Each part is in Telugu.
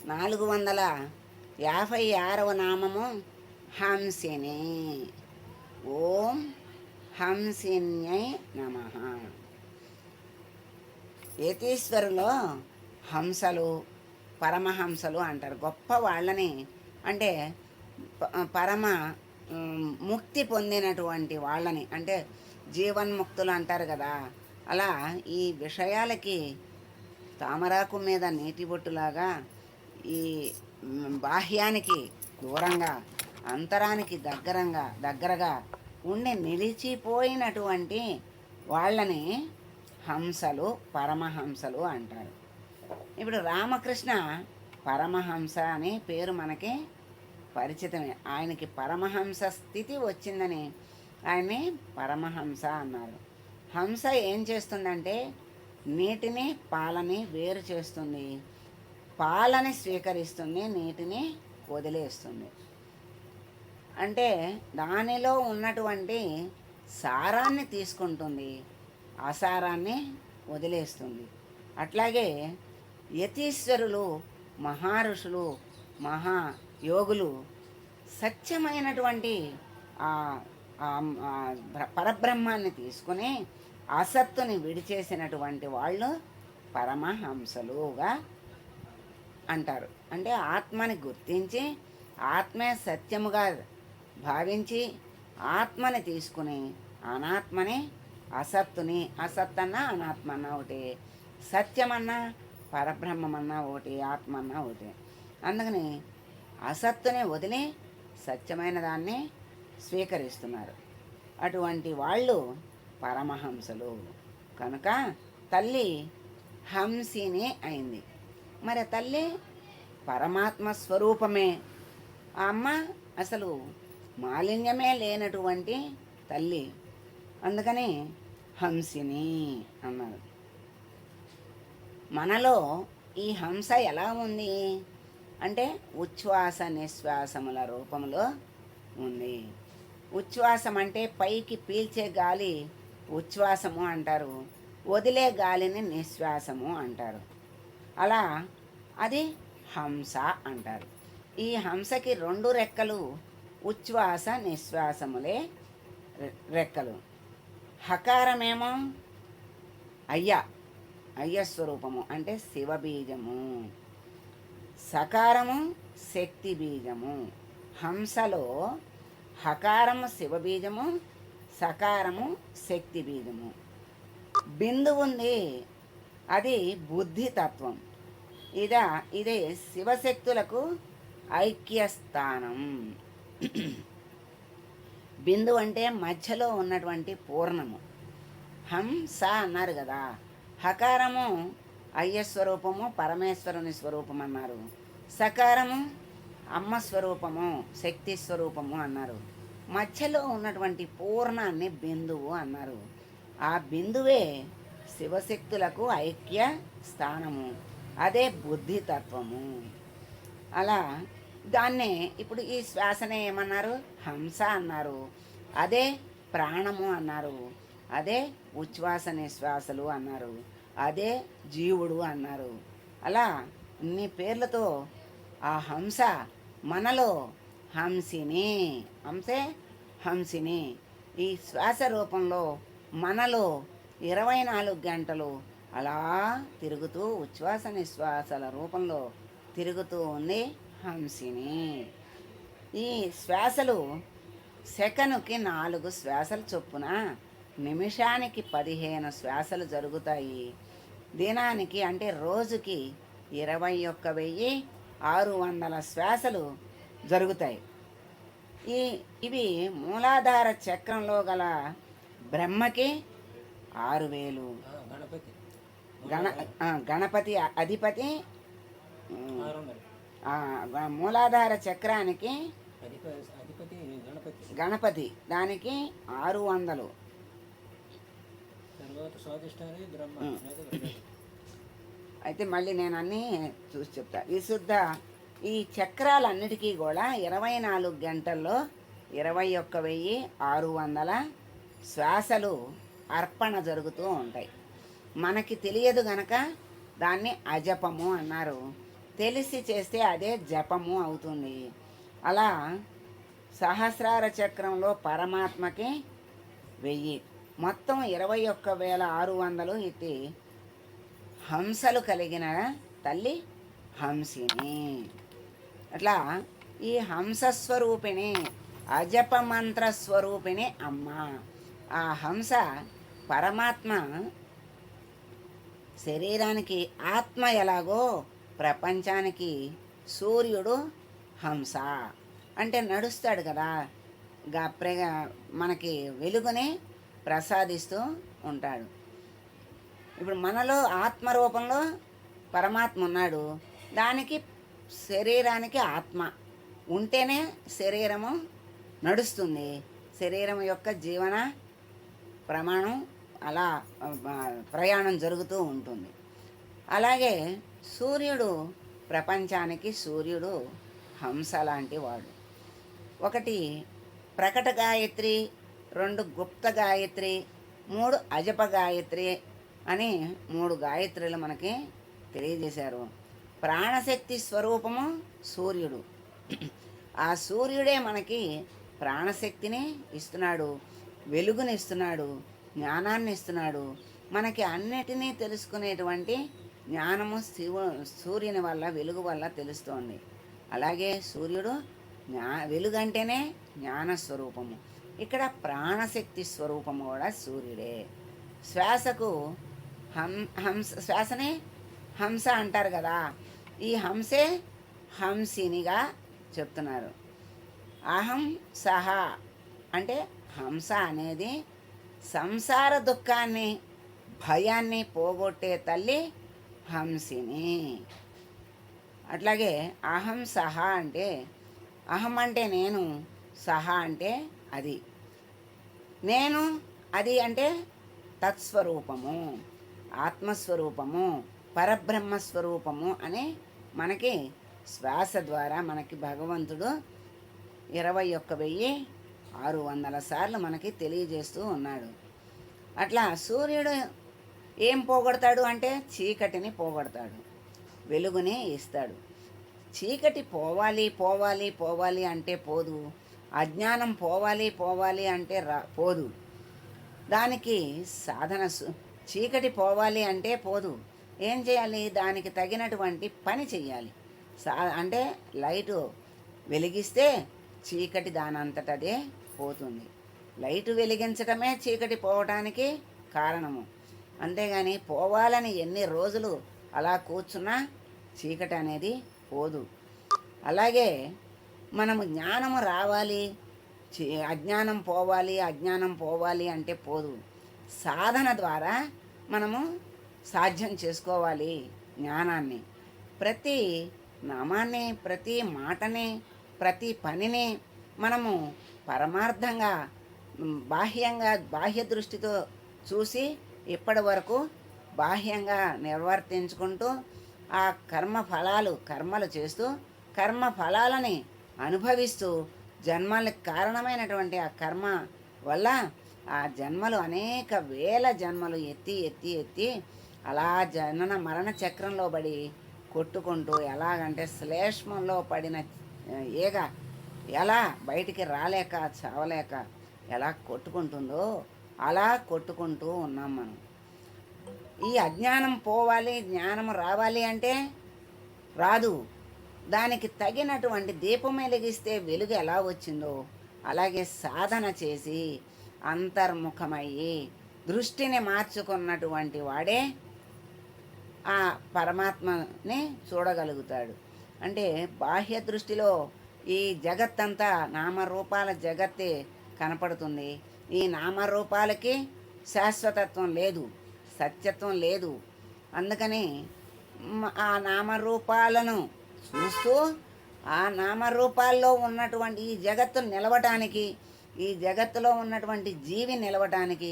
456వ నామము హంసిని. ఓం హంసిన్యై నమః. యతీశ్వరులో హంసలు పరమహంసలు అంటారు. గొప్ప వాళ్ళని అంటే పరమ ముక్తి పొందినటువంటి వాళ్ళని, అంటే జీవన్ముక్తులు అంటారు కదా. అలా ఈ విషయాలకి తామరాకు మీద నీటి బొట్టులాగా ఈ బాహ్యానికి దూరంగా అంతరానికి దగ్గరగా ఉండి నిలిచిపోయినటువంటి వాళ్ళని హంసలు పరమహంసలు అంటారు. ఇప్పుడు రామకృష్ణ పరమహంస అనే పేరు మనకి పరిచితమే. ఆయనకి పరమహంస స్థితి వచ్చిందని ఆయన్ని పరమహంస అన్నారు. హంస ఏం చేస్తుందంటే నీటిని పాలని వేరు చేస్తుంది, పాలని స్వీకరిస్తుంది, నీటిని వదిలేస్తుంది. అంటే దానిలో ఉన్నటువంటి సారాన్ని తీసుకుంటుంది, అసారాన్ని వదిలేస్తుంది. అట్లాగే యతీశ్వరులు మహారుషులు మహాయోగులు సత్యమైనటువంటి పరబ్రహ్మాన్ని తీసుకుని అసత్తుని విడిచేసినటువంటి వాళ్ళు పరమహంసలుగా అంటారు. అంటే ఆత్మని గుర్తించి ఆత్మే సత్యముగా భావించి ఆత్మని తీసుకుని అనాత్మని అసత్తుని, అసత్తన్నా అనాత్మన్నా ఒకటి, సత్యమన్నా పరబ్రహ్మమన్నా ఒకటి, ఆత్మన్నా ఒకటి. అందుకని అసత్తుని వదిలి సత్యమైన దాన్ని స్వీకరిస్తున్నారు. అటువంటి వాళ్ళు పరమహంసలు. కనుక తల్లి హంసిని అయింది. మరి తల్లి పరమాత్మ స్వరూపమే. ఆ అమ్మ అసలు మాలిన్యమే లేనటువంటి తల్లి. అందుకని హంసిని అన్నారు. మనలో ఈ హంస ఎలా ఉంది అంటే ఉచ్ఛ్వాస నిశ్వాసముల రూపంలో ఉంది. ఉచ్ఛ్వాసం అంటే పైకి పీల్చే గాలి ఉచ్ఛ్వాసము అంటారు, వదిలే గాలిని నిశ్వాసము అంటారు. అలా అది హంస అంటారు. ఈ హంసకి 2 రెక్కలు, ఉచ్ఛ్వాస నిశ్వాసములే రెక్కలు. హకారమేమో అయ్య స్వరూపము అంటే శివబీజము, సకారము శక్తి బీజము. హంసలో హకారము శివబీజము, సకారము శక్తి బీజము. బిందువు ఉంది, అది బుద్ధితత్వం. ఇదే శివశక్తులకు ఐక్యస్థానం. బిందువు అంటే మధ్యలో ఉన్నటువంటి పూర్ణము. హంస అన్నారు కదా. హకారము అయ్య స్వరూపము, పరమేశ్వరుని స్వరూపం అన్నారు. సకారము అమ్మ స్వరూపము, శక్తి స్వరూపము అన్నారు. మధ్యలో ఉన్నటువంటి పూర్ణాన్ని బిందువు అన్నారు. ఆ బిందువే శివశక్తులకు ఐక్య స్థానము, అదే బుద్ధితత్వము. అలా దాన్నే ఇప్పుడు ఈ శ్వాసనే ఏమన్నారు? హంస అన్నారు. అదే ప్రాణము అన్నారు, అదే ఉచ్ఛ్వాస నిశ్వాసలు అన్నారు, అదే జీవుడు అన్నారు. అలా ఇన్ని పేర్లతో ఆ హంస మనలో హంసిని, హంసే హంసిని. ఈ శ్వాస రూపంలో మనలో 24 గంటలు అలా తిరుగుతూ ఉచ్ఛ్వాస నిశ్వాసల రూపంలో తిరుగుతూ ఉంది హంసిని. ఈ శ్వాసలు సెకనుకి 4 శ్వాసలు చొప్పున నిమిషానికి 15 శ్వాసలు జరుగుతాయి. దినానికి అంటే రోజుకి 21,600 శ్వాసలు జరుగుతాయి. ఇవి మూలాధార చక్రంలో గల బ్రహ్మకి 6,000, గణపతి అధిపతి మూలాధార చక్రానికి గణపతి దానికి 600. అయితే మళ్ళీ నేను అన్నీ చూసి చెప్తా. విశుద్ధ ఈ చక్రాలన్నిటికీ కూడా 24 గంటల్లో 21,600 శ్వాసలు అర్పణ జరుగుతూ ఉంటాయి. మనకి తెలియదు గనక దాన్ని అజపము అన్నారు. తెలిసి చేస్తే అదే జపము అవుతుంది. అలా సహస్రార చక్రంలో పరమాత్మకి 1000, మొత్తం 21,600 ఇది హంసలు కలిగిన తల్లి హంసిని. అట్లా ఈ హంసస్వరూపిణి, అజపమంత్ర స్వరూపిణి అమ్మ. ఆ హంస పరమాత్మ శరీరానికి ఆత్మ ఎలాగో ప్రపంచానికి సూర్యుడు హంస. అంటే నడుస్తాడు కదా, మనకి వెలుగుని ప్రసాదిస్తూ ఉంటాడు. ఇప్పుడు మనలో ఆత్మరూపంలో పరమాత్మ ఉన్నాడు. దానికి శరీరానికి ఆత్మ ఉంటేనే శరీరము నడుస్తుంది. శరీరం యొక్క జీవన ప్రమాణం అలా ప్రయాణం జరుగుతూ ఉంటుంది. అలాగే సూర్యుడు ప్రపంచానికి సూర్యుడు హంస లాంటి వాడు. ఒకటి ప్రకట గాయత్రి, 2 గుప్త గాయత్రి, 3 అజప గాయత్రి అని 3 గాయత్రులు మనకి తెలియజేశారు. ప్రాణశక్తి స్వరూపము సూర్యుడు. ఆ సూర్యుడే మనకి ప్రాణశక్తిని ఇస్తున్నాడు, వెలుగుని ఇస్తున్నాడు, జ్ఞానాన్ని ఇస్తున్నాడు. మనకి అన్నిటినీ తెలుసుకునేటువంటి జ్ఞానము సూర్యుని వల్ల, వెలుగు వల్ల తెలుస్తోంది. అలాగే సూర్యుడు వెలుగు అంటేనే జ్ఞానస్వరూపము. ఇక్కడ ప్రాణశక్తి స్వరూపము కూడా సూర్యుడే. శ్వాసకు శ్వాసనే హంస అంటారు కదా, ఈ హంసే హంసినిగా చెప్తున్నారు. అహం సహ అంటే హంస అనేది సంసార దుఃఖాన్ని, భయాన్ని పోగొట్టే తల్లి హంసిని. అట్లాగే అహం సహ అంటే, అహం అంటే నేను, సహ అంటే అది, నేను అది అంటే తత్స్వరూపము, ఆత్మస్వరూపము, పరబ్రహ్మస్వరూపము అని మనకి శ్వాస ద్వారా మనకి భగవంతుడు 21,600 సార్లు మనకి తెలియజేస్తూ ఉన్నాడు. అట్లా సూర్యుడు ఏం పోగొడతాడు అంటే చీకటిని పోగొడతాడు, వెలుగుని ఇస్తాడు. చీకటి పోవాలి పోవాలి పోవాలి అంటే పోదు, అజ్ఞానం పోవాలి పోవాలి అంటే పోదు. దానికి సాధన, చీకటి పోవాలి అంటే పోదు. ఏం చేయాలి? దానికి తగినటువంటి పని చెయ్యాలి. అంటే లైటు వెలిగిస్తే చీకటి దానంతటదే పోతుంది. లైటు వెలిగించడమే చీకటి పోవటానికి కారణము. అంతేగాని పోవాలని ఎన్ని రోజులు అలా కూర్చున్నా చీకటి అనేది పోదు. అలాగే మనము జ్ఞానము రావాలి, అజ్ఞానం పోవాలి, అజ్ఞానం పోవాలి అంటే పోదు. సాధన ద్వారా మనము సాధ్యం చేసుకోవాలి జ్ఞానాన్ని. ప్రతి నామాన్ని, ప్రతి మాటని, ప్రతి పనిని మనము పరమార్థంగా, బాహ్యంగా, బాహ్య దృష్టితో చూసి ఇప్పటి వరకు బాహ్యంగా నిర్వర్తించుకుంటూ ఆ కర్మలు చేస్తూ కర్మ ఫలాలని అనుభవిస్తూ జన్మలకు కారణమైనటువంటి ఆ కర్మ వల్ల ఆ జన్మలు అనేక వేల జన్మలు ఎత్తి ఎత్తి ఎత్తి అలా జనన మరణ చక్రంలో పడి కొట్టుకుంటూ, ఎలాగంటే శ్లేష్మంలో పడిన ఈగ ఎలా బయటికి రాలేక చావలేక ఎలా కొట్టుకుంటుందో అలా కొట్టుకుంటూ ఉన్నాం మనం. ఈ అజ్ఞానం పోవాలి, జ్ఞానం రావాలి అంటే రాదు. దానికి తగినటువంటి దీపం వెలిగిస్తే వెలుగు ఎలా వచ్చిందో అలాగే సాధన చేసి అంతర్ముఖమయ్యి దృష్టిని మార్చుకున్నటువంటి వాడే ఆ పరమాత్మని చూడగలుగుతాడు. అంటే బాహ్య దృష్టిలో ఈ జగత్తంతా నామరూపాల జగత్తే కనపడుతుంది. ఈ నామరూపాలకి శాశ్వతత్వం లేదు, సత్యత్వం లేదు. అందుకని ఆ నామరూపాలను చూస్తూ ఆ నామరూపాల్లో ఉన్నటువంటి ఈ జగత్తు నిలవటానికి, ఈ జగత్తులో ఉన్నటువంటి జీవి నిలవటానికి,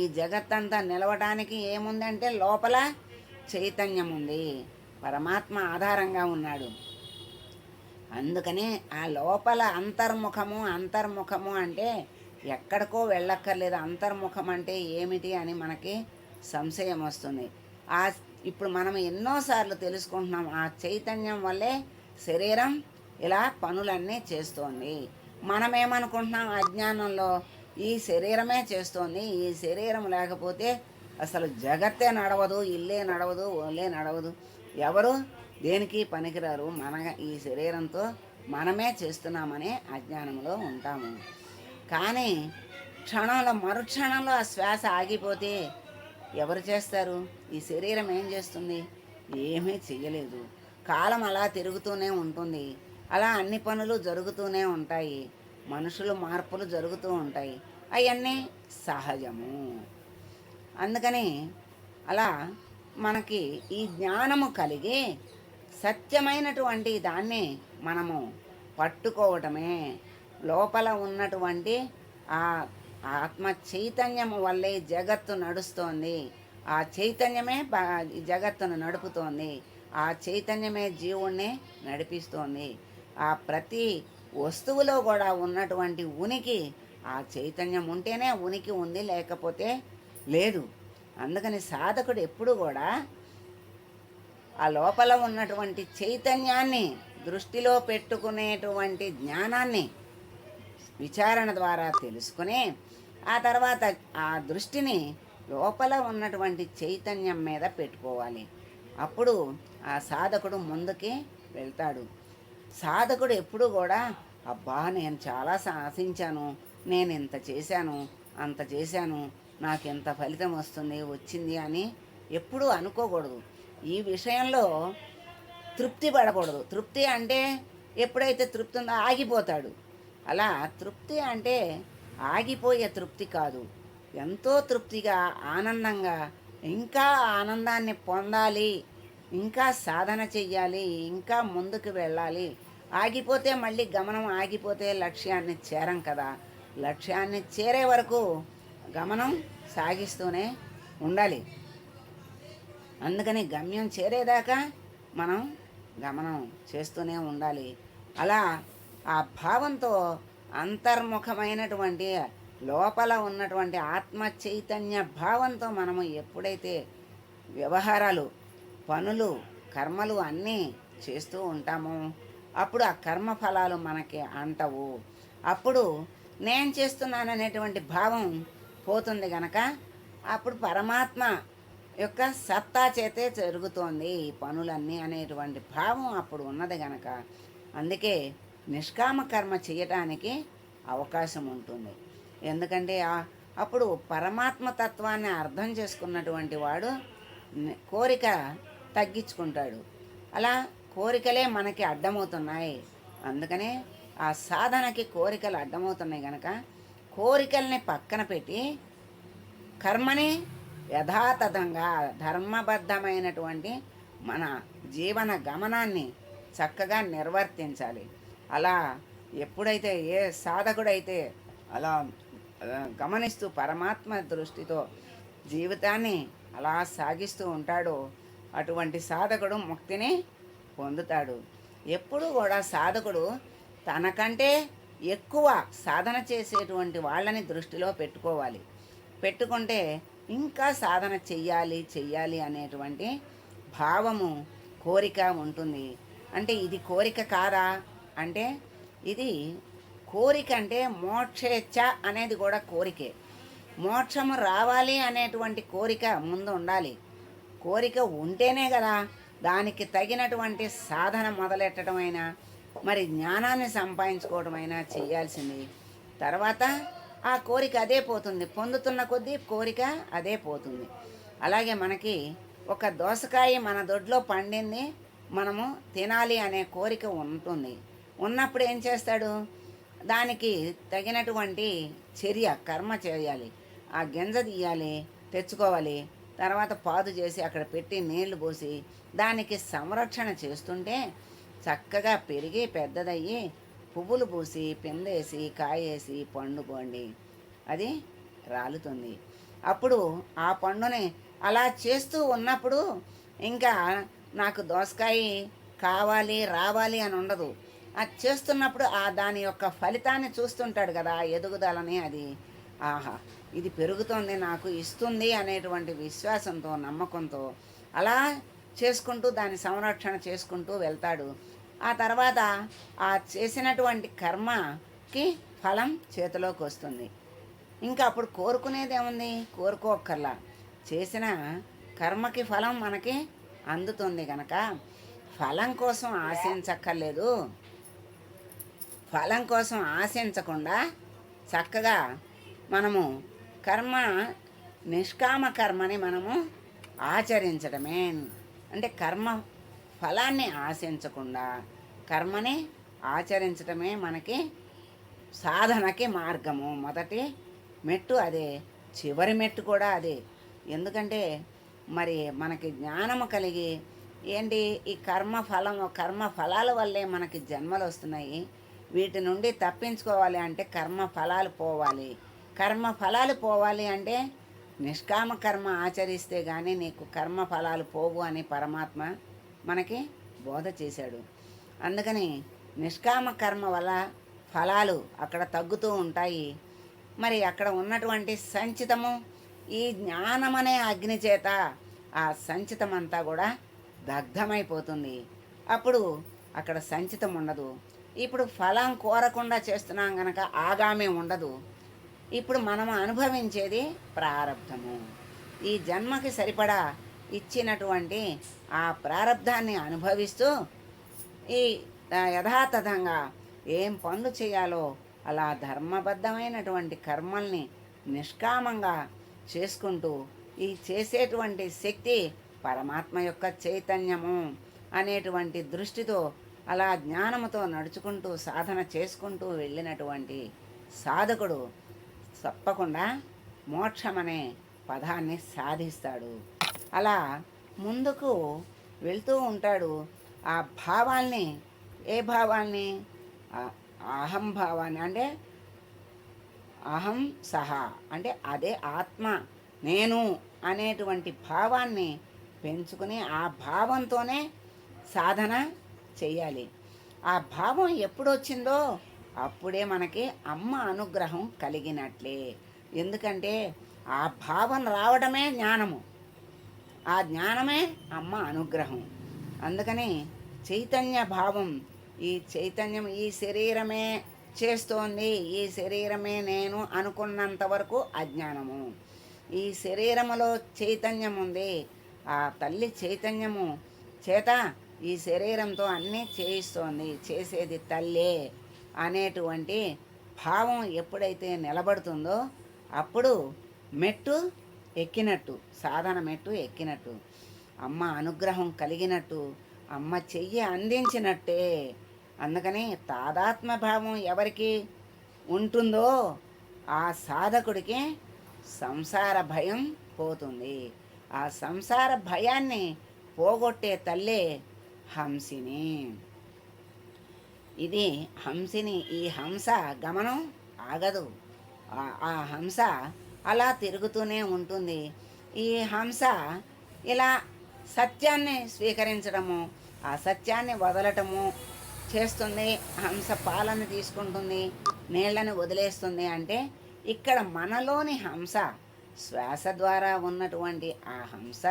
ఈ జగత్తంతా నిలవటానికి ఏముందంటే లోపల చైతన్యం ఉంది, పరమాత్మ ఆధారంగా ఉన్నాడు. అందుకనే ఆ లోపల అంతర్ముఖము అంటే ఎక్కడికో వెళ్ళక్కర్లేదు. అంతర్ముఖం అంటే ఏమిటి అని మనకి సంశయం వస్తుంది. ఆ ఇప్పుడు మనం ఎన్నోసార్లు తెలుసుకుంటున్నాం, ఆ చైతన్యం వల్లే శరీరం ఇలా పనులన్నీ చేస్తోంది. మనమేమనుకుంటున్నాం అజ్ఞానంలో, ఈ శరీరమే చేస్తోంది, ఈ శరీరం లేకపోతే అసలు జగత్తే నడవదు, ఇల్లే నడవదు, ఒళ్ళే నడవదు, ఎవరు దేనికి పనికిరారు, మన ఈ శరీరంతో మనమే చేస్తున్నామనే అజ్ఞానంలో ఉంటాము. కానీ క్షణంలో మరుక్షణంలో ఆ శ్వాస ఆగిపోతే ఎవరు చేస్తారు? ఈ శరీరం ఏం చేస్తుంది? ఏమీ చెయ్యలేదు. కాలం అలా తిరుగుతూనే ఉంటుంది. అలా అన్ని పనులు జరుగుతూనే ఉంటాయి. మనుషులు మార్పులు జరుగుతూ ఉంటాయి. అవన్నీ సహజము. అందుకని అలా మనకి ఈ జ్ఞానము కలిగి సత్యమైనటువంటి దాన్ని మనము పట్టుకోవటమే. లోపల ఉన్నటువంటి ఆ ఆత్మ చైతన్యము వల్లే జగత్తు నడుస్తోంది. ఆ చైతన్యమే ఈ జగత్తును నడుపుతోంది. ఆ చైతన్యమే జీవుణ్ణి నడిపిస్తోంది. ఆ ప్రతి వస్తువులో కూడా ఉన్నటువంటి ఉనికి ఆ చైతన్యం ఉంటేనే ఉనికి ఉంది, లేకపోతే లేదు. అందుకని సాధకుడు ఎప్పుడు కూడా ఆ లోపల ఉన్నటువంటి చైతన్యాన్ని దృష్టిలో పెట్టుకునేటువంటి జ్ఞానాన్ని విచారణ ద్వారా తెలుసుకుని ఆ తర్వాత ఆ దృష్టిని లోపల ఉన్నటువంటి చైతన్యం మీద పెట్టుకోవాలి. అప్పుడు ఆ సాధకుడు ముందుకి వెళ్తాడు. సాధకుడు ఎప్పుడు కూడా అబ్బా నేను చాలా సాధించాను, నేను ఇంత చేశాను, అంత చేశాను, నాకు ఎంత ఫలితం వచ్చింది అని ఎప్పుడూ అనుకోకూడదు. ఈ విషయంలో తృప్తి పడకూడదు. తృప్తి అంటే ఎప్పుడైతే తృప్తి ఉందో ఆగిపోతాడు. అలా తృప్తి అంటే ఆగిపోయే తృప్తి కాదు. ఎంతో తృప్తిగా ఆనందంగా ఇంకా ఆనందాన్ని పొందాలి, ఇంకా సాధన చెయ్యాలి, ఇంకా ముందుకు వెళ్ళాలి. ఆగిపోతే మళ్ళీ గమనం ఆగిపోతే లక్ష్యాన్ని చేరం కదా. లక్ష్యాన్ని చేరే వరకు గమనం సాగిస్తూనే ఉండాలి. అందుకని గమ్యం చేరేదాకా మనం గమనం చేస్తూనే ఉండాలి. అలా ఆ భావంతో అంతర్ముఖమైనటువంటి లోపల ఉన్నటువంటి ఆత్మ చైతన్య భావంతో మనము ఎప్పుడైతే వ్యవహారాలు, పనులు, కర్మలు అన్నీ చేస్తూ ఉంటామో అప్పుడు ఆ కర్మ ఫలాలు మనకి అంటవు. అప్పుడు నేను చేస్తున్నాననేటువంటి భావం పోతుంది గనక అప్పుడు పరమాత్మ యొక్క సత్తా చేతే జరుగుతోంది ఈ పనులన్నీ అనేటువంటి భావం అప్పుడు ఉన్నది గనక అందుకే నిష్కామ కర్మ చేయటానికి అవకాశం ఉంటుంది. ఎందుకంటే అప్పుడు పరమాత్మ తత్వాన్ని అర్థం చేసుకున్నటువంటి వాడు కోరిక తగ్గించుకుంటాడు. అలా కోరికలే మనకి అడ్డమవుతున్నాయి. అందుకనే ఆ సాధనకి కోరికలు అడ్డమవుతున్నాయి కనుక కోరికల్ని పక్కన పెట్టి కర్మని యథాతథంగా ధర్మబద్ధమైనటువంటి మన జీవన గమనాన్ని చక్కగా నిర్వర్తించాలి. అలా ఎప్పుడైతే ఏ సాధకుడైతే అలా గమనిస్తూ పరమాత్మ దృష్టితో జీవితాన్ని అలా సాగిస్తూ ఉంటాడో అటువంటి సాధకుడు ముక్తిని పొందుతాడు. ఎప్పుడు కూడా సాధకుడు తనకంటే ఎక్కువ సాధన చేసేటువంటి వాళ్ళని దృష్టిలో పెట్టుకోవాలి. పెట్టుకుంటే ఇంకా సాధన చెయ్యాలి అనేటువంటి భావము, కోరిక ఉంటుంది. అంటే ఇది కోరిక కాదా అంటే ఇది కోరిక. అంటే మోక్షేచ్ఛ అనేది కూడా కోరికే. మోక్షము రావాలి అనేటువంటి కోరిక ముందు ఉండాలి. కోరిక ఉంటేనే కదా దానికి తగినటువంటి సాధన మొదలెట్టడమైనా మరి జ్ఞానాన్ని సంపాదించుకోవడమైనా చేయాల్సింది. తర్వాత ఆ కోరిక అదే పోతుంది, పొందుతున్న కొద్దీ కోరిక అదే పోతుంది. అలాగే మనకి ఒక దోసకాయ మన దొడ్లో పండింది మనము తినాలి అనే కోరిక ఉంటుంది. ఉన్నప్పుడు ఏం చేస్తాడు? దానికి తగినటువంటి చర్య, కర్మ చేయాలి. ఆ గింజ తీయాలి, తెచ్చుకోవాలి. తర్వాత పాదు చేసి అక్కడ పెట్టి నీళ్లు పోసి దానికి సంరక్షణ చేస్తుంటే చక్కగా పెరిగి పెద్దదయ్యి పువ్వులు పూసి పిందేసి కాయేసి పండుకోండి అది రాలుతుంది. అప్పుడు ఆ పండుని అలా చేస్తూ ఉన్నప్పుడు ఇంకా నాకు దోసకాయ కావాలి రావాలి అని ఉండదు. అది చేస్తున్నప్పుడు ఆ దాని యొక్క ఫలితాన్ని చూస్తుంటాడు కదా, ఎదుగుదలని. అది ఆహా ఇది పెరుగుతోంది, నాకు ఇస్తుంది అనేటువంటి విశ్వాసంతో, నమ్మకంతో అలా చేసుకుంటూ దాని సంరక్షణ చేసుకుంటూ వెళ్తాడు. ఆ తర్వాత ఆ చేసినటువంటి కర్మకి ఫలం చేతిలోకి వస్తుంది. ఇంకా అప్పుడు కోరుకునేదేముంది? కోరుకోక్కర్లా. చేసిన కర్మకి ఫలం మనకి అందుతుంది గనక ఫలం కోసం ఆశించక్కర్లేదు. ఫలం కోసం ఆశించకుండా చక్కగా మనము కర్మ నిష్కామ కర్మని మనము ఆచరించడమే. అంటే కర్మ ఫలాన్ని ఆశించకుండా కర్మని ఆచరించడమే మనకి సాధనకి మార్గము. మొదటి మెట్టు అదే, చివరి మెట్టు కూడా అదే. ఎందుకంటే మరి మనకి జ్ఞానము కలిగి ఏంటి ఈ కర్మ ఫలాల వల్లే మనకి జన్మలు వస్తున్నాయి. వీటి నుండి తప్పించుకోవాలి అంటే కర్మ ఫలాలు పోవాలి. కర్మ ఫలాలు పోవాలి అంటే నిష్కామ కర్మ ఆచరిస్తే కానీ నీకు కర్మ ఫలాలు పోవు అని పరమాత్మ మనకి బోధ చేశాడు. అందుకని నిష్కామ కర్మ వల్ల ఫలాలు అక్కడ తగ్గుతూ ఉంటాయి. మరి అక్కడ ఉన్నటువంటి సంచితము ఈ జ్ఞానమనే అగ్ని చేత ఆ సంచితం అంతా కూడా దగ్ధమైపోతుంది. అప్పుడు అక్కడ సంచితం ఉండదు. ఇప్పుడు ఫలం కోరకుండా చేస్తున్నాం గనక ఆగామి ఉండదు. ఇప్పుడు మనం అనుభవించేది ప్రారబ్ధము. ఈ జన్మకి సరిపడా ఇచ్చినటువంటి ఆ ప్రారబ్ధాన్ని అనుభవిస్తూ ఈ యథాతథంగా ఏం పనులు చేయాలో అలా ధర్మబద్ధమైనటువంటి కర్మల్ని నిష్కామంగా చేసుకుంటూ ఈ చేసేటువంటి శక్తి పరమాత్మ యొక్క చైతన్యము అనేటువంటి దృష్టితో అలా జ్ఞానముతో నడుచుకుంటూ సాధన చేసుకుంటూ వెళ్ళినటువంటి సాధకుడు తప్పకుండా మోక్షమనే పదాన్ని సాధిస్తాడు. అలా ముందుకు వెళ్తూ ఉంటాడు. ఆ భావాల్ని, ఏ భావాల్ని? అహం భావాన్ని, అంటే అహం సహా, అంటే అదే ఆత్మ నేను అనేటువంటి భావాన్ని పెంచుకుని ఆ భావంతోనే సాధన చెయ్యాలి. ఆ భావం ఎప్పుడు వచ్చిందో అప్పుడే మనకి అమ్మ అనుగ్రహం కలిగినట్లే. ఎందుకంటే ఆ భావం రావడమే జ్ఞానము, ఆ జ్ఞానమే అమ్మ అనుగ్రహం. అందుకని చైతన్య భావం, ఈ చైతన్యం ఈ శరీరమే చేస్తోంది, ఈ శరీరమే నేను అనుకున్నంత వరకు అజ్ఞానము. ఈ శరీరములో చైతన్యం ఉంది, ఆ తల్లి చైతన్యము చేత ఈ శరీరంతో అన్నీ చేయిస్తోంది, చేసేది తల్లే అనేటువంటి భావం ఎప్పుడైతే నిలబడుతుందో అప్పుడు మెట్టు ఎక్కినట్టు, సాధన మెట్టు ఎక్కినట్టు, అమ్మ అనుగ్రహం కలిగినట్టు, అమ్మ చెయ్యి అందించినట్టే. అందుకని తాదాత్మ భావం ఎవరికి ఉంటుందో ఆ సాధకుడికి సంసార భయం పోతుంది. ఆ సంసార భయాన్ని పోగొట్టే తల్లే హంసిని. ఇది హంసిని. ఈ హంస గమనం ఆగదు. ఆ హంస అలా తిరుగుతూనే ఉంటుంది. ఈ హంస ఇలా సత్యాన్ని స్వీకరించడము, ఆ సత్యాన్ని వదలటము చేస్తుంది. హంస పాలను తీసుకుంటుంది, నీళ్ళని వదిలేస్తుంది. అంటే ఇక్కడ మనలోని హంస, శ్వాస ద్వారా ఉన్నటువంటి ఆ హంస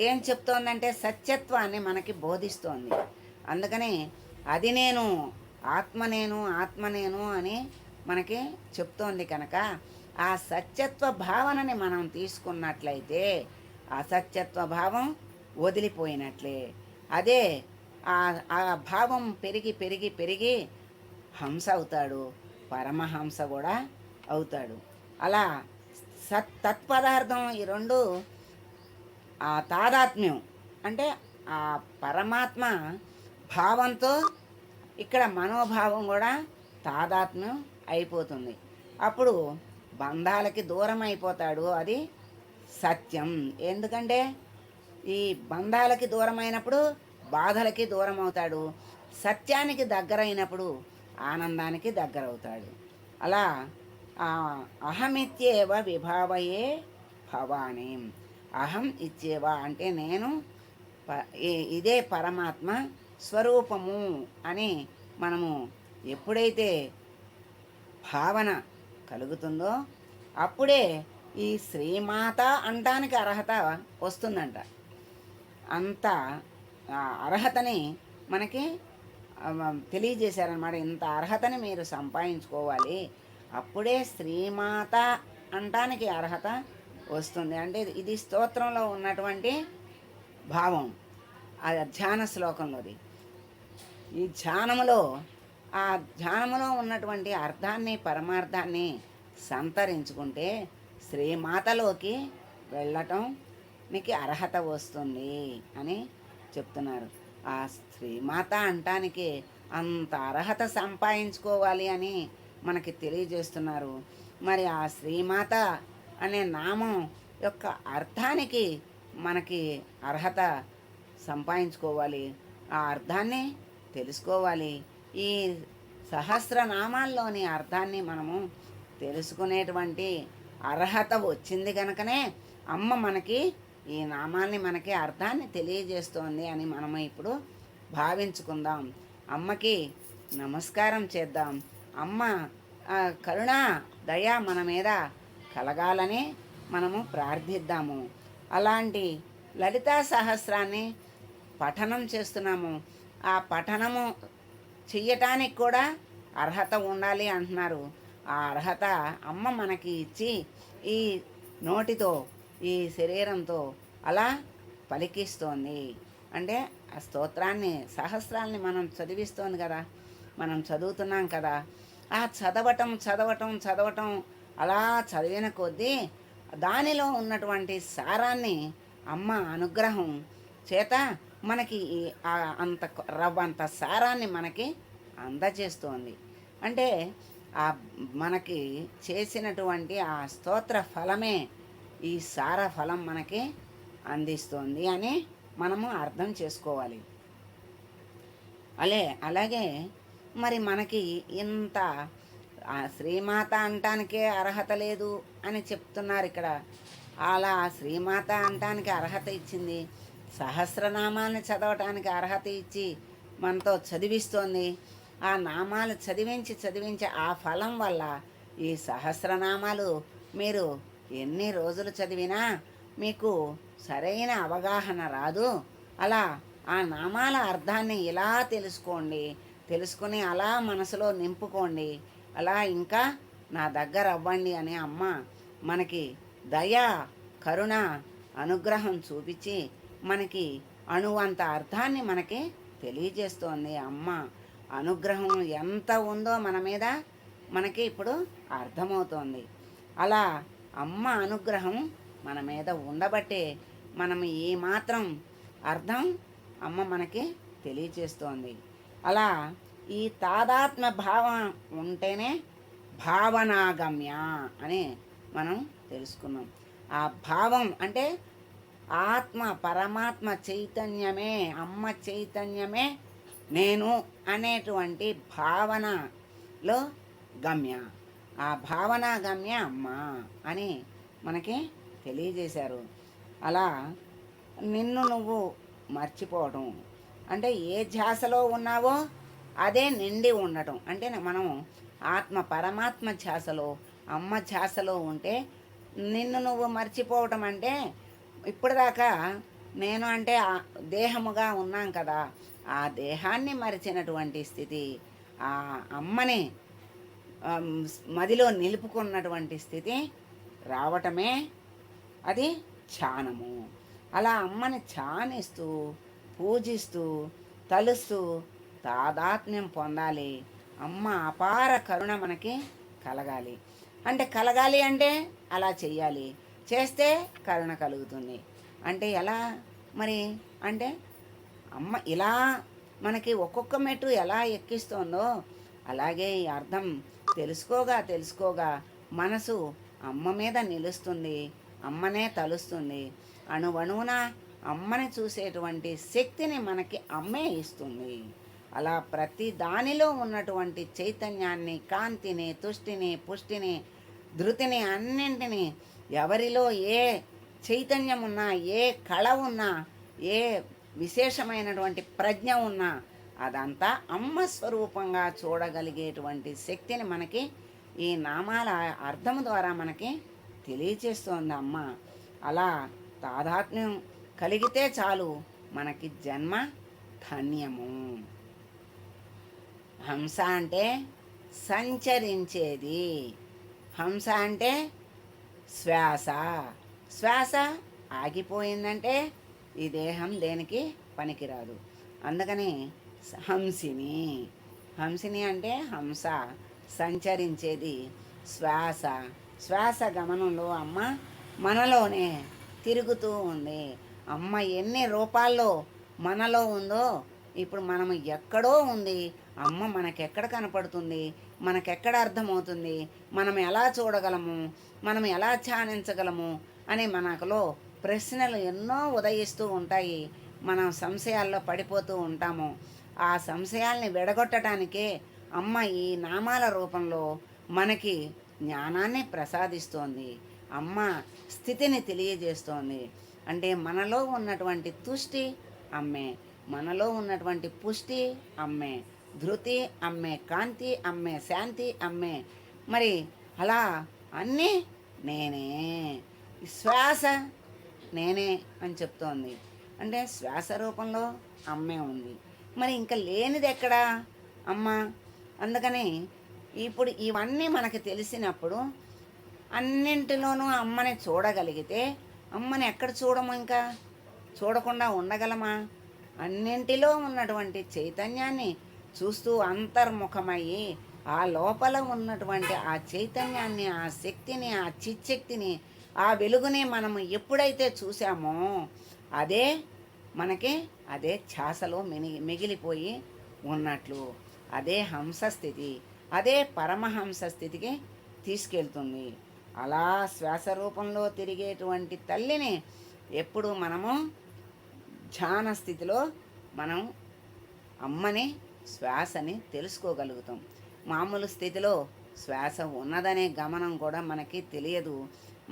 ఏం చెప్తోందంటే సత్యత్వాన్ని మనకి బోధిస్తోంది. అందుకని అది నేను, ఆత్మ నేను, ఆత్మ నేను అని మనకి చెప్తోంది కనుక ఆ సత్యత్వ భావనని మనం తీసుకున్నట్లయితే అసత్యత్వ భావం వదిలిపోయినట్లే. అదే ఆ భావం పెరిగి పెరిగి పెరిగి హంస అవుతాడు, పరమహంస కూడా అవుతాడు. అలా తత్పదార్థం ఈ రెండు ఆ తాదాత్మ్యం, అంటే ఆ పరమాత్మ భావంతో ఇక్కడ మనోభావం కూడా తాదాత్మ్యం అయిపోతుంది. అప్పుడు బంధాలకి దూరం అయిపోతాడు. అది సత్యం. ఎందుకంటే ఈ బంధాలకి దూరం అయినప్పుడు బాధలకి దూరం అవుతాడు, సత్యానికి దగ్గరైనప్పుడు ఆనందానికి దగ్గరవుతాడు. అలా అహమిత్యేవ విభావయే భవాని. అహం ఇచ్చేవ అంటే నేను, ఇదే పరమాత్మ స్వరూపము అని మనము ఎప్పుడైతే భావన కలుగుతుందో అప్పుడే ఈ శ్రీమాత అనటానికి అర్హత వస్తుందంట. అంత అర్హతని మనకి తెలియజేశారనమాట. ఇంత అర్హతని మీరు సంపాదించుకోవాలి, అప్పుడే శ్రీమాత అంటానికి అర్హత వస్తుంది. అంటే ఇది స్తోత్రంలో ఉన్నటువంటి భావం, ఆ ధ్యాన శ్లోకంలోది. ఈ ధ్యానములో ఉన్నటువంటి అర్థాన్ని పరమార్థాన్ని సంతరించుకుంటే శ్రీమాతలోకి వెళ్ళటం నీకు అర్హత వస్తుంది అని చెప్తున్నారు. ఆ శ్రీమాత అంటానికి అంత అర్హత సంపాదించుకోవాలి అని మనకి తెలియజేస్తున్నారు. మరి ఆ శ్రీమాత అనే నామం యొక్క అర్థానికి మనకి అర్హత సంపాదించుకోవాలి, ఆ అర్థాన్ని తెలుసుకోవాలి. ఈ సహస్రనామాల్లోని అర్థాన్ని మనము తెలుసుకునేటువంటి అర్హత వచ్చింది కనుకనే అమ్మ మనకి ఈ నామాల్ని మనకి అర్థాన్ని తెలియజేస్తోంది అని మనము ఇప్పుడు భావించుకుందాం. అమ్మకి నమస్కారం చేద్దాం. అమ్మ కరుణ దయ మన మీద కలగాలని మనము ప్రార్థిద్దాము. అలాంటి లలితా సహస్రాన్ని పఠనం చేస్తున్నాము. ఆ పఠనము చెయ్యటానికి కూడా అర్హత ఉండాలి అంటున్నారు. ఆ అర్హత అమ్మ మనకి ఇచ్చి ఈ నోటితో ఈ శరీరంతో అలా పలికిస్తోంది. అంటే ఆ స్తోత్రాన్ని సహస్రాల్ని మనం చదివిస్తోంది కదా, మనం చదువుతున్నాం కదా. ఆ చదవటం అలా చదివిన కొద్దీ దానిలో ఉన్నటువంటి సారాన్ని అమ్మ అనుగ్రహం చేత మనకి అంత రవ్వంత సారాన్ని మనకి అందజేస్తోంది. అంటే మనకి చేసినటువంటి ఆ స్తోత్ర ఫలమే ఈ సార ఫలం మనకి అందిస్తోంది అని మనము అర్థం చేసుకోవాలి. అలాగే మరి మనకి ఇంత శ్రీమాత అంటానికే అర్హత లేదు అని చెప్తున్నారు ఇక్కడ. అలా శ్రీమాత అంటానికి అర్హత ఇచ్చింది, సహస్రనామాన్ని చదవటానికి అర్హత ఇచ్చి మనతో చదివిస్తోంది. ఆ నామాలు చదివించి ఆ ఫలం వల్ల ఈ సహస్రనామాలు మీరు ఎన్ని రోజులు చదివినా మీకు సరైన అవగాహన రాదు. అలా ఆ నామాల అర్థాన్ని ఇలా తెలుసుకొని అలా మనసులో నింపుకోండి. అలా ఇంకా నా దగ్గర అవ్వండి అని అమ్మ మనకి దయ, కరుణ, అనుగ్రహం చూపించి మనకి అణువంత అర్థాన్ని మనకి తెలియజేస్తోంది. అమ్మ అనుగ్రహం ఎంత ఉందో మన మీద మనకి ఇప్పుడు అర్థమవుతోంది. అలా అమ్మ అనుగ్రహం మన మీద ఉండబట్టే మనం ఈ మాత్రం అర్థం అమ్మ మనకి తెలియచేస్తోంది. అలా ఈ తాదాత్మ్య భావం ఉంటేనే భావనాగమ్య అని మనం తెలుసుకున్నాం. ఆ భావం అంటే ఆత్మ పరమాత్మ చైతన్యమే, అమ్మ చైతన్యమే నేను అనేటువంటి భావనలో గమ్య. ఆ భావన గమ్య అమ్మ అని మనకి తెలియజేశారు. అలా నిన్ను నువ్వు మర్చిపోవటం అంటే ఏ ధ్యాసలో ఉన్నావో అదే నిండి ఉండటం. అంటే మనం ఆత్మ పరమాత్మ ధ్యాసలో, అమ్మ ధ్యాసలో ఉంటే నిన్ను నువ్వు మర్చిపోవటం అంటే ఇప్పటిదాకా నేను అంటే దేహముగా ఉన్నాం కదా, ఆ దేహాన్ని మరిచినటువంటి స్థితి, ఆ అమ్మని మదిలో నిలుపుకున్నటువంటి స్థితి రావటమే అది ధ్యానము. అలా అమ్మని ధ్యానిస్తూ పూజిస్తూ తలుస్తూ తాదాత్మ్యం పొందాలి. అమ్మ అపార కరుణ మనకి కలగాలి. కలగాలి అంటే అలా చెయ్యాలి, చేస్తే కరుణ కలుగుతుంది. అంటే ఎలా మరి అంటే అమ్మ ఇలా మనకి ఒక్కొక్క మెట్టు ఎలా ఎక్కిస్తోందో అలాగే ఈ అర్థం తెలుసుకోగా మనసు అమ్మ మీద నిలుస్తుంది, అమ్మనే తలుస్తుంది. అణువణువున అమ్మని చూసేటువంటి శక్తిని మనకి అమ్మే ఇస్తుంది. అలా ప్రతి దానిలో ఉన్నటువంటి చైతన్యాన్ని, కాంతిని, తుష్టిని, పుష్టిని, ధృతిని అన్నింటినీ ఎవరిలో ఏ చైతన్యం ఉన్నా, ఏ కళ ఉన్నా, ఏ విశేషమైనటువంటి ప్రజ్ఞ ఉన్నా అదంతా అమ్మ స్వరూపంగా చూడగలిగేటువంటి శక్తిని మనకి ఈ నామాల అర్థం ద్వారా మనకి తెలియచేస్తోంది అమ్మ. అలా తాదాత్మ్యం కలిగితే చాలు మనకి జన్మ ధన్యము. హంస అంటే సంచరించేది. హంస అంటే శ్వాస. శ్వాస ఆగిపోయిందంటే ఈ దేహం దేనికి పనికిరాదు. అందుకని హంసిని. హంసిని అంటే హంస, సంచరించేది శ్వాస. శ్వాస గమనంలో అమ్మ మనలోనే తిరుగుతూ ఉంది. అమ్మ ఎన్ని రూపాల్లో మనలో ఉందో ఇప్పుడు మనం ఎక్కడో ఉంది. అమ్మ మనకెక్కడ కనపడుతుంది, మనకెక్కడ అర్థమవుతుంది, మనం ఎలా చూడగలము, మనం ఎలా ధ్యానించగలము అని మనలో ప్రశ్నలు ఎన్నో ఉదయిస్తూ ఉంటాయి. మనం సంశయాల్లో పడిపోతూ ఉంటాము. ఆ సంశయాల్ని విడగొట్టడానికే అమ్మ ఈ నామాల రూపంలో మనకి జ్ఞానాన్ని ప్రసాదిస్తోంది. అమ్మ స్థితిని తెలియజేస్తోంది. అంటే మనలో ఉన్నటువంటి తుష్టి అమ్మే, మనలో ఉన్నటువంటి పుష్టి అమ్మే, ధృతి అమ్మే, కాంతి అమ్మే, శాంతి అమ్మే. మరి అలా అన్నీ నేనే. శ్వాస నేనే అని చెప్తోంది. అంటే శ్వాస రూపంలో అమ్మే ఉంది. మరి ఇంకా లేనిది ఎక్కడా అమ్మ? అందుకని ఇప్పుడు ఇవన్నీ మనకు తెలిసినప్పుడు అన్నింటిలోనూ అమ్మని చూడగలిగితే అమ్మని ఎక్కడ చూడము? ఇంకా చూడకుండా ఉండగలమా? అన్నింటిలో ఉన్నటువంటి చైతన్యాన్ని చూస్తూ అంతర్ముఖమయ్యి ఆ లోపల ఉన్నటువంటి ఆ చైతన్యాన్ని, ఆ శక్తిని, ఆ చిచ్చక్తిని, ఆ వెలుగుని మనము ఎప్పుడైతే చూసామో అదే మనకి అదే ఛాసలో మిగిలిపోయి ఉన్నట్లు. అదే హంస స్థితి, అదే పరమహంస స్థితికి తీసుకెళ్తుంది. అలా శ్వాస రూపంలో తిరిగేటువంటి తల్లిని ఎప్పుడు మనము ధ్యాన స్థితిలో మనం అమ్మని శ్వాసని తెలుసుకోగలుగుతాం. మామూలు స్థితిలో శ్వాస ఉన్నదనే గమనం కూడా మనకి తెలియదు.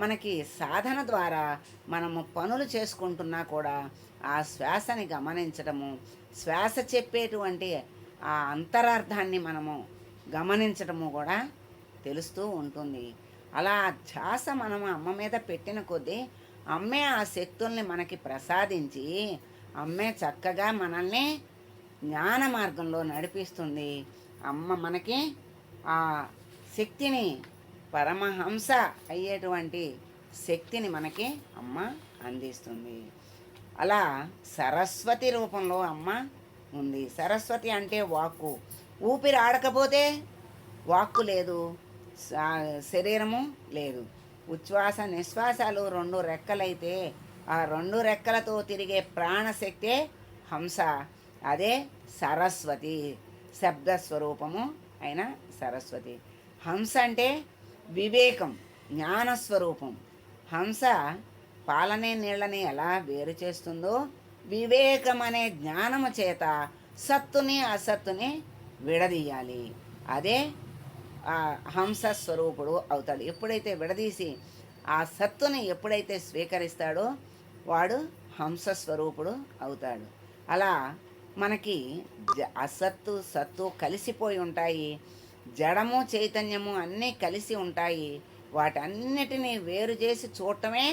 మనకి సాధన ద్వారా మనము పనులు చేసుకుంటున్నా కూడా ఆ శ్వాసని గమనించడము, శ్వాస చెప్పేటువంటి ఆ అంతరార్థాన్ని మనము గమనించడము కూడా తెలుస్తూ ఉంటుంది. అలా ధ్యాస మనము అమ్మ మీద పెట్టిన కొద్దీ అమ్మే ఆ శక్తుల్ని మనకి ప్రసాదించి అమ్మే చక్కగా మనల్ని జ్ఞాన మార్గంలో నడిపిస్తుంది. అమ్మ మనకి ఆ శక్తిని, పరమహంస అయ్యేటువంటి శక్తిని మనకి అమ్మ అందిస్తుంది. అలా సరస్వతి రూపంలో అమ్మ ఉంది. సరస్వతి అంటే వాక్కు. ఊపిరి ఆడకపోతే వాక్కు లేదు, శరీరము లేదు. ఉచ్ఛ్వాస నిశ్వాసాలు రెండు రెక్కలైతే ఆ రెండు రెక్కలతో తిరిగే ప్రాణశక్తే హంస. అదే సరస్వతి, శబ్దస్వరూపము అయిన సరస్వతి. హంస అంటే వివేకం, జ్ఞానస్వరూపం. హంస పాలనే నీళ్ళని ఎలా వేరు చేస్తుందో వివేకం అనే జ్ఞానము చేత సత్తుని అసత్తుని విడదీయాలి. అదే హంస స్వరూపుడు అవుతాడు. ఎప్పుడైతే విడదీసి ఆ సత్తుని ఎప్పుడైతే స్వీకరిస్తాడో వాడు హంస స్వరూపుడు అవుతాడు. అలా మనకి అసత్తు సత్తు కలిసిపోయి ఉంటాయి. జడము చైతన్యము అన్నీ కలిసి ఉంటాయి. వాటన్నిటినీ వేరు చేసి చూడటమే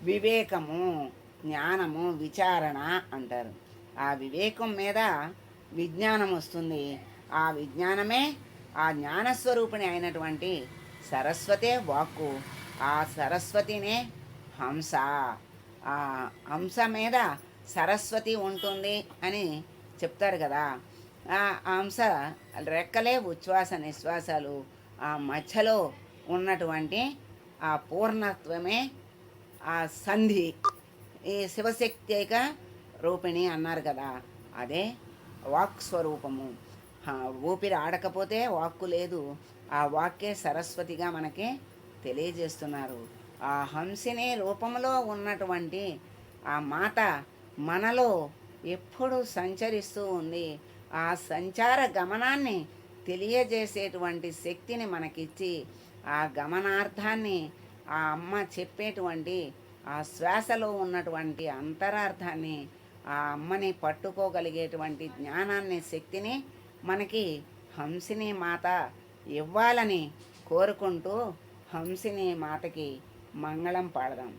వివేకము, జ్ఞానము, విచారణ అంటారు. ఆ వివేకం మీద విజ్ఞానం వస్తుంది. ఆ విజ్ఞానమే ఆ జ్ఞానస్వరూపిణి అయినటువంటి సరస్వతే వాక్కు. ఆ సరస్వతినే హంస. ఆ హంస మీద సరస్వతి ఉంటుంది అని చెప్తారు కదా. ఆ హంస రెక్కలే ఉచ్ఛ్వాస నిశ్వాసాలు. ఆ మధ్యలో ఉన్నటువంటి ఆ పూర్ణత్వమే ఆ సంధి. ఈ శివశక్తిక రూపిణి అన్నారు కదా, అదే వాక్ స్వరూపము. ఊపిరి ఆడకపోతే వాక్కు లేదు. ఆ వాక్కే సరస్వతిగా మనకి తెలియజేస్తున్నారు. ఆ హంసిని రూపంలో ఉన్నటువంటి ఆ మాత మనలో ఎప్పుడూ సంచరిస్తూ ఉంది. ఆ సంచార గమనాన్ని తెలియజేసేటువంటి శక్తిని మనకిచ్చి ఆ గమనార్థాన్ని ఆ అమ్మ చెప్పేటువంటి ఆ శ్వాసలో ఉన్నటువంటి అంతరార్థాన్ని ఆ అమ్మని పట్టుకోగలిగేటువంటి జ్ఞానాన్ని, శక్తిని మనకి హంసిని మాత ఇవ్వాలని కోరుకుంటూ హంసిని మాతకి మంగళం పాడదాం.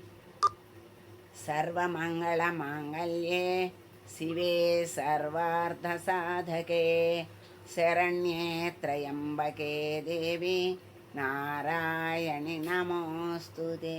సర్వమంగళ మాంగళ్యే శివే సర్వార్థసాధకే శరణ్యే త్రయంబకే దేవి నారాయణి నమోస్తుతే.